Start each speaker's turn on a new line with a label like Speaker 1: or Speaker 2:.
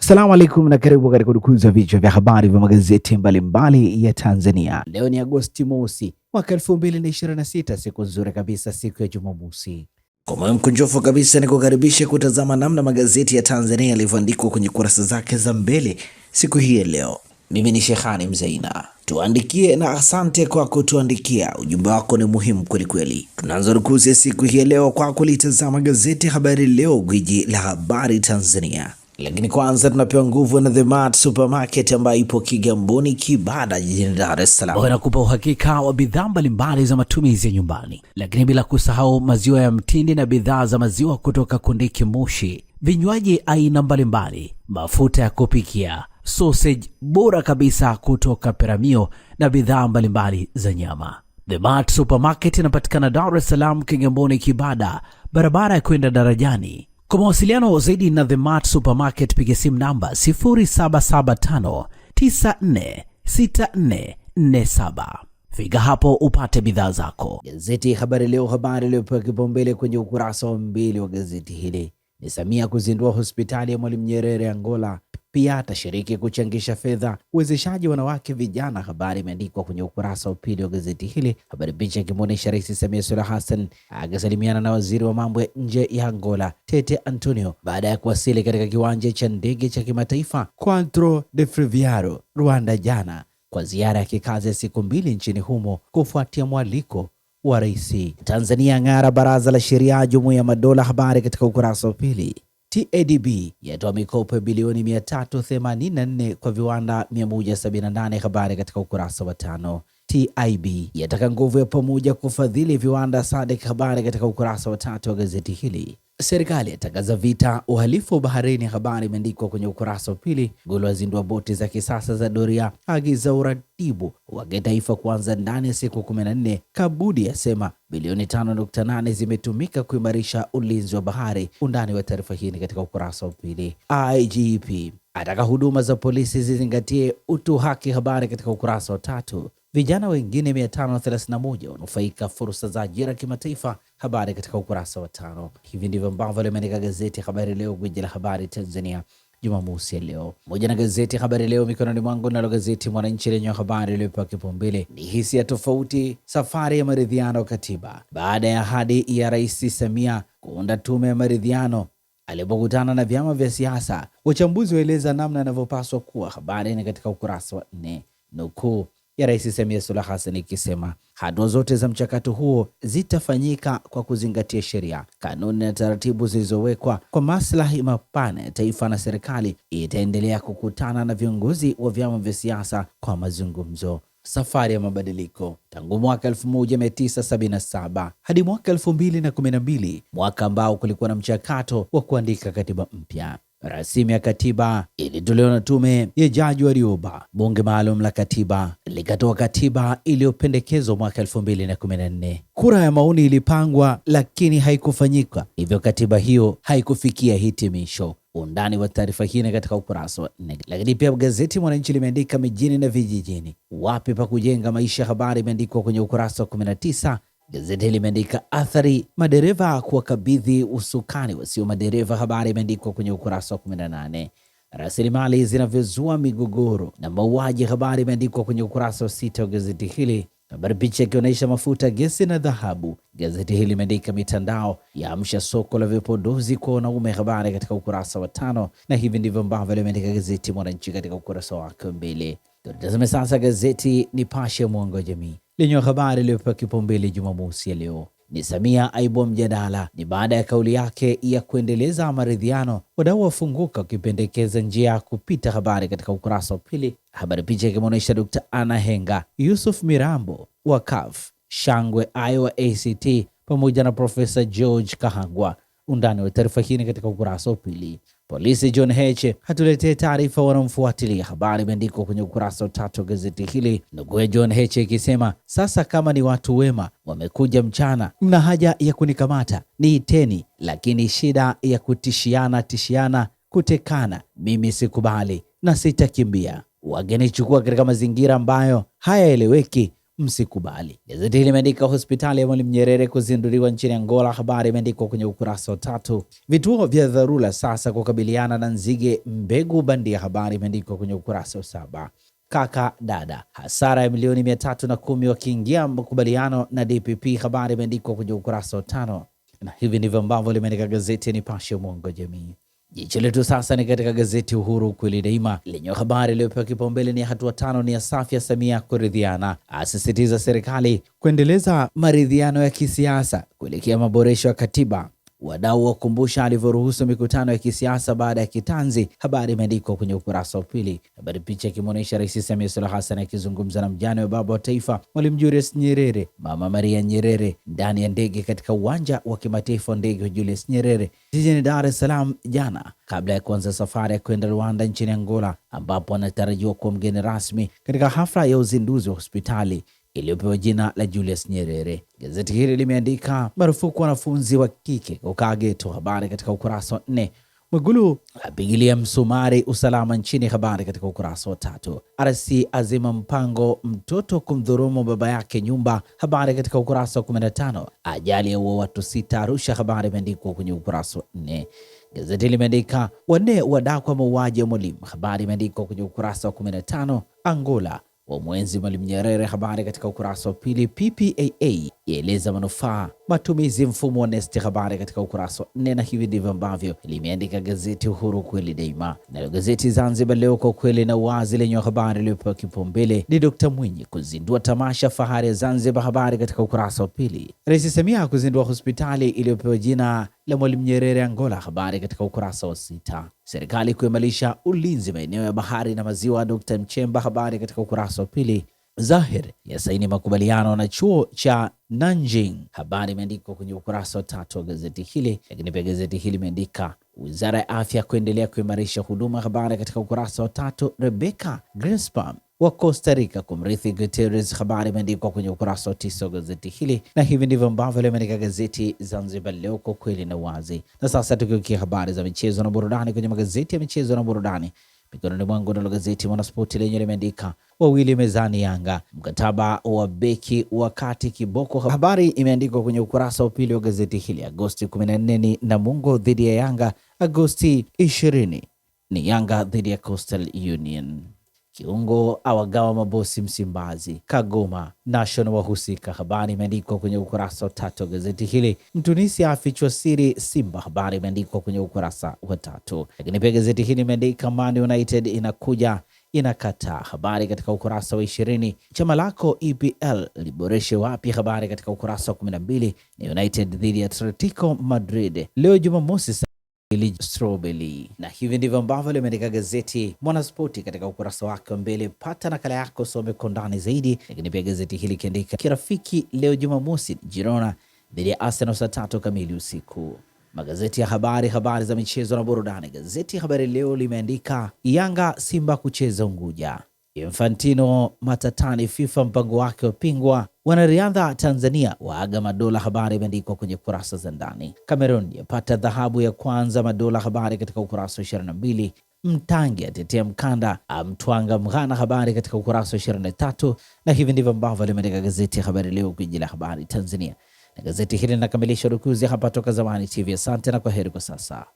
Speaker 1: Assalamu alaikum na karibu katika udukuzi wa vichwa vya habari vya magazeti mbalimbali ya Tanzania. Leo ni Agosti mosi mwaka 2026, siku nzuri kabisa, siku ya Jumamosi. Kwa moyo mkunjofu kabisa ni kukaribisha kutazama namna magazeti ya Tanzania yalivyoandikwa kwenye kurasa zake za mbele siku hii ya leo. Mimi ni Sheikhani Mzaina. Tuandikie na asante kwa kutuandikia. Ujumbe wako ni muhimu kweli kweli. Tunaanza rukuzi ya siku hii ya leo kwa kulitazama gazeti Habari Leo, gwiji la habari Tanzania. Lakini kwanza tunapewa nguvu na The Mart Supermarket ambayo ipo Kigamboni Kibada jijini Dar es Salaam. Wanakupa uhakika wa bidhaa mbalimbali za matumizi ya nyumbani, lakini bila kusahau maziwa ya mtindi na bidhaa za maziwa kutoka Kondiki Moshi, vinywaji aina mbalimbali, mafuta ya kupikia, sausage bora kabisa kutoka Peramio na bidhaa mbalimbali za nyama. The Mart Supermarket inapatikana Dar es Salaam Kigamboni Kibada, barabara ya kwenda darajani. Kwa mawasiliano zaidi na The Mart Supermarket piga simu namba 0775946447. Fika hapo upate bidhaa zako. Gazeti Habari Leo, habari iliyopewa kipaumbele kwenye ukurasa wa mbili wa gazeti hili ni Samia kuzindua hospitali ya Mwalimu Nyerere Angola, pia atashiriki kuchangisha fedha uwezeshaji wanawake vijana. Habari imeandikwa kwenye ukurasa wa pili wa gazeti hili. Habari picha ikimwonyesha Rais Samia Suluhu Hassan akisalimiana na waziri wa mambo ya nje ya Angola Tete Antonio baada ya kuwasili katika kiwanja cha ndege cha kimataifa Quantro de Friviaro Rwanda jana kwa ziara ya kikazi ya siku 2 nchini humo kufuatia mwaliko wa rais. Tanzania ng'ara baraza la sheria Jumuiya ya Madola, habari katika ukurasa wa pili. TADB yatoa mikopo ya bilioni 384 kwa viwanda 178, habari katika ukurasa wa 5. TIB yataka nguvu ya pamoja kufadhili viwanda SADC, habari katika ukurasa wa 3 wa gazeti hili. Serikali yatangaza vita uhalifu wa baharini, habari imeandikwa kwenye ukurasa wa pili. Gulu azindua boti za kisasa za doria, agiza uratibu wa kitaifa kuanza ndani ya siku 14. Kabudi asema bilioni 5.8 zimetumika kuimarisha ulinzi wa bahari. Undani wa taarifa hii ni katika ukurasa wa pili. IGP ataka huduma za polisi zizingatie utu haki, habari katika ukurasa wa 3. Vijana wengine 531 wanufaika fursa za ajira kimataifa, habari katika ukurasa wa 5. Hivi ndivyo ambavyo limeandika gazeti Habari Leo, gwiji la habari Tanzania, Jumamosi ya leo. Moja na gazeti Habari Leo mikononi mwangu, nalo gazeti Mwananchi lenye habari iliyopewa kipaumbele ni hisia tofauti, safari ya maridhiano katiba baada ya ahadi ya Rais Samia kuunda tume ya maridhiano alipokutana na vyama vya siasa. Wachambuzi waeleza namna inavyopaswa kuwa. Habari ni katika ukurasa wa 4. Nukuu ya Rais Samia Suluhu Hassan ikisema hatua zote za mchakato huo zitafanyika kwa kuzingatia sheria, kanuni na taratibu zilizowekwa kwa maslahi mapana ya taifa, na serikali itaendelea kukutana na viongozi wa vyama vya siasa kwa mazungumzo. Safari ya mabadiliko tangu mwaka 1977 hadi mwaka 2012, mwaka ambao kulikuwa na mchakato wa kuandika katiba mpya. Rasimu ya katiba ilitolewa na tume ya Jaji Warioba. Bunge maalum la katiba likatoa katiba iliyopendekezwa mwaka 2014. Kura ya maoni ilipangwa lakini haikufanyika, hivyo katiba hiyo haikufikia hitimisho. Undani wa taarifa hii ni katika ukurasa wa 4. Lakini pia gazeti Mwananchi limeandika mijini na vijijini, wapi pa kujenga maisha, habari imeandikwa kwenye ukurasa wa 19. Gazeti limeandika athari madereva kuwakabidhi usukani wasio madereva, habari imeandikwa kwenye ukurasa wa 18. Rasilimali zinavyozua migogoro na mauaji, habari imeandikwa kwenye ukurasa wa 6 wa gazeti hili. Habari picha ikionyesha mafuta, gesi na dhahabu. Gazeti hili limeandika mitandao ya amsha soko la vipodozi kwa wanaume, habari katika ukurasa wa 5. Na hivi ndivyo ambavyo limeandika gazeti Mwananchi katika ukurasa wake mbele. Tutazame sasa gazeti Nipashe mwanga wa jamii lenye habari iliyopewa kipaumbele Jumamosi ya leo ni Samia aibua mjadala. Ni baada ya kauli yake ya kuendeleza maridhiano, wadau wafunguka wakipendekeza njia ya kupita, habari katika ukurasa wa pili. Habari picha ikimwonyesha Dr. Anna Henga, Yusuf Mirambo wa CUF, Shangwe Iowa ACT pamoja na Profesa George Kahangwa. Undani wa taarifa hii katika ukurasa wa pili. Polisi John Heche hatuletee taarifa wanamfuatilia, habari imeandikwa kwenye ukurasa wa 3 wa gazeti hili. Nukuu ya John Heche ikisema, sasa kama ni watu wema wamekuja mchana, mna haja ya kunikamata niiteni, lakini shida ya tishiana kutekana mimi sikubali na sitakimbia. Wageni chukua katika mazingira ambayo hayaeleweki, msikubali. Gazeti hili limeandika hospitali ya Mwalimu Nyerere kuzinduliwa nchini Angola. Habari imeandikwa kwenye ukurasa wa 3. Vituo vya dharura sasa kukabiliana na nzige mbegu bandia. Habari imeandikwa kwenye ukurasa wa 7. Kaka dada hasara ya milioni 310 wakiingia makubaliano na DPP. Habari imeandikwa kwenye ukurasa wa 5, na hivi ndivyo ambavyo limeandika gazeti ya Nipashe Mwanga wa Jamii. Jicho letu sasa ni katika gazeti Uhuru kweli daima lenye habari iliyopewa kipaumbele ni hatua 5 ni ya safi ya Samia kuridhiana, asisitiza serikali kuendeleza maridhiano ya kisiasa kuelekea maboresho ya katiba. Wadau wakumbusha alivyoruhusu mikutano ya kisiasa baada ya kitanzi. Habari imeandikwa kwenye ukurasa wa 2. Habari picha ikimwonyesha Rais Samia Suluhu Hassan akizungumza na mjane wa baba wa taifa Mwalimu Julius Nyerere, Mama Maria Nyerere, ndani ya ndege katika uwanja wa kimataifa wa ndege wa Julius Nyerere jijini Dar es Salaam jana, kabla ya kuanza safari ya kwenda Rwanda nchini Angola, ambapo anatarajiwa kuwa mgeni rasmi katika hafla ya uzinduzi wa hospitali iliyopewa jina la Julius Nyerere. Gazeti hili limeandika marufuku wanafunzi wa kike kukaa geto. Habari katika ukurasa wa 4. Mwigulu apigilia msumari usalama nchini. Habari katika ukurasa wa 3. RC azima mpango mtoto kumdhulumu baba yake nyumba. Habari katika ukurasa wa 15. Ajali ya watu 6 Arusha. Habari imeandikwa kwenye ukurasa wa 4. Gazeti limeandika wanne wadakwa mauaji ya mwalimu. Habari imeandikwa kwenye ukurasa wa 15. Angola wa mwenzi Mwalimu Nyerere. Habari katika ukurasa wa 2. PPAA yaeleza manufaa matumizi mfumo wa NeST. Habari katika ukurasa wa 4, na hivi ndivyo ambavyo limeandika gazeti Uhuru kweli daima. Na gazeti Zanzibar Leo kwa kweli na uwazi lenye habari iliyopewa kipaumbele ni Dr. Mwinyi kuzindua tamasha fahari ya Zanzibar. Habari katika ukurasa wa 2. Rais Samia kuzindua hospitali iliyopewa jina la Mwalimu Nyerere Angola. Habari katika ukurasa wa 6. Serikali kuimarisha ulinzi maeneo ya bahari na maziwa. Dr. Mchemba. Habari katika ukurasa wa 2. Zahir ya saini makubaliano na chuo cha Nanjing. Habari imeandikwa kwenye ukurasa wa 3 wa gazeti hili. Lakini pia gazeti hili imeandika Wizara ya Afya kuendelea kuimarisha huduma. Habari katika ukurasa wa 3. Rebecca Greenspan wa Costa Rica kumrithi Guterres. Habari imeandikwa kwenye ukurasa wa 9 wa gazeti hili, na hivi ndivyo ambavyo limeandika gazeti Zanzibar Leo kwa kweli na wazi. Na sasa tukiukia habari za michezo na burudani kwenye magazeti ya michezo na burudani mikononi mwangu, nalo gazeti Mwanaspoti lenye limeandika wawili mezani Yanga, mkataba wa beki wakati Kiboko. Habari imeandikwa kwenye ukurasa wa 2 wa gazeti hili. Agosti 14 ni Namungo dhidi ya Yanga, Agosti 20 ni Yanga dhidi ya Coastal Union. Kiungo awagawa mabosi Msimbazi, Kagoma National wahusika. Habari imeandikwa kwenye ukurasa wa 3 wa gazeti hili. Mtunisia afichwa siri Simba. Habari imeandikwa kwenye ukurasa wa 3. Lakini pia gazeti hili imeandika Man United inakuja inakataa. Habari katika ukurasa wa 20. Chama lako EPL liboreshe wapi? Habari katika ukurasa wa 12. Ni United dhidi ya Atletico Madrid leo Jumamosi Strawberry. Na hivi ndivyo ambavyo limeandika gazeti Mwanaspoti katika ukurasa wake wa mbele. Pata nakala yako, some kwa ndani zaidi. Lakini pia gazeti hili kiandika kirafiki leo Jumamosi Girona dhidi ya Arsenal saa 3 kamili usiku. Magazeti ya habari za michezo na burudani. Gazeti Habari Leo limeandika Yanga Simba kucheza Unguja, Infantino matatani FIFA mpango wake wapingwa, wanariadha Tanzania waaga madola. Habari imeandikwa kwenye kurasa za ndani. Cameroon yapata dhahabu ya kwanza madola. Habari katika ukurasa wa 22. Mtangi atetea mkanda amtwanga mghana. Habari katika ukurasa wa 23. Na hivi ndivyo ambavyo limeandika gazeti ya Habari Leo, gwiji la habari Tanzania. Na gazeti hili linakamilisha rukuzi hapa toka Zamani TV. Asante na kwaheri kwa sasa.